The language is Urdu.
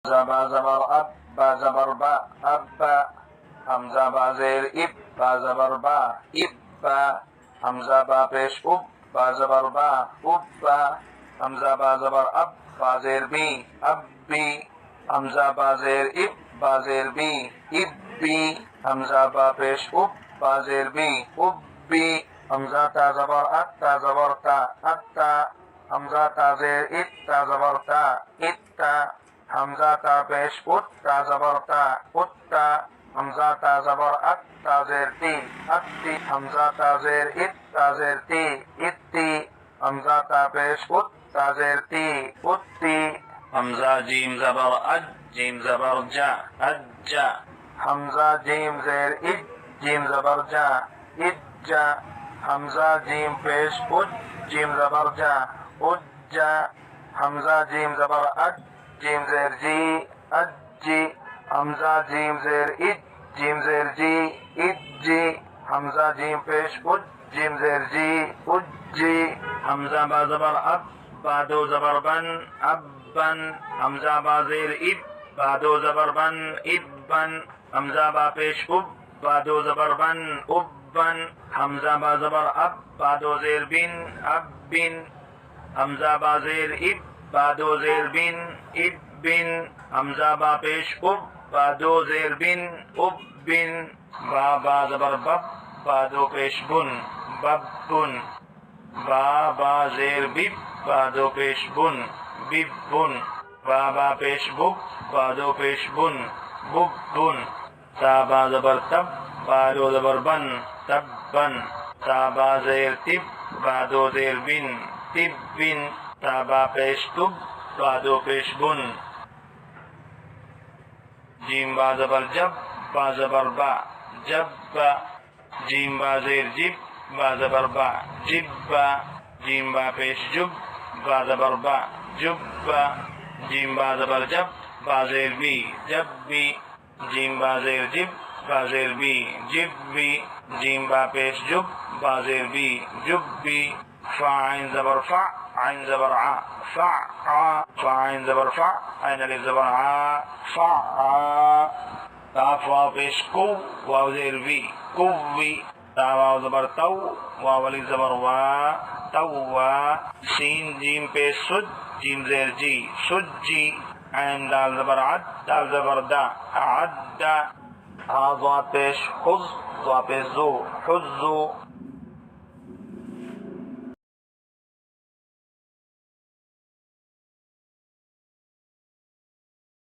زبا زبر اب با زبر با ابا حمزہ با زیر اب با زبر با ابا حمزہ با پیش اب با زبر با ابا حمزہ با زبر اب با زیر بی ابی حمزہ با زیر اب با زیر بی ابی حمزہ با پیش اب با زیر بی ابی حمزہ تا زبر ات تا زبر تا اتا حمزہ تا زیر ات تا زبر تا اتا حمزہ تا پیش ات تا زبر تا اتا حمزہ تا زبر ات تا زیر تی اتی حمزہ تا زیر ات تا زیر تی اتی حمزہ تا پیش ات تا زیر تی اتی حمزہ جیم زبر اج جیم زبر جا اجا حمزہ جیم زیر اج جیم زبر جا اجا حمزہ جیم پیش اج جیم زبر جا اجا حمزہ جیم زبر اج جیم زیر جی اجی حمزہ جیم زیر اج جیم زیر جی اجی حمزہ جیم پیش اج جیم زیر جی اجی حمزہ با زبر اب با دو زبر بن ابن حمزہ با زیر اب با دو زبر بن ابن حمزہ با پیش اب با دو زبر بن ابن حمزہ با زبر اب با دو زیر بن ابن حمزہ با زیر اب با دو زیر بن ابن حمزہ با پیش اب با دو زیر بن ابن با زبر بب با دو پیش بن ببن با زیر بب با دو پیش بن ببن با پیش بب با دو پیش بن ببن تا زبر تب با دو زبر بن تبن تا زیر تب با دو زیر بن تبن تا پیش تب با دو پیش بن جیم با زبر جب با زبر با جب جیم با زیر جب با زبر با جب جیم با پیش جب با زبر با جب جیم با زبر جب با زیر بی جب بی جیم با زیر جب با زیر بی جب بی جیم با پیش جب با زیر بی جب بی فا عین زبر فا عین زبر ع فا فا عین زبر فا عین الف زبر ع فا کاف واو پیش کو واو زیر وی کوی تا واو زبر تو واو الف زبر وا تو سین جیم پیش سج جیم زیر جی سجی عین دال زبر عد دال زبر دا عد ہا ضاد پیش خذ ضاد پیش زو حزو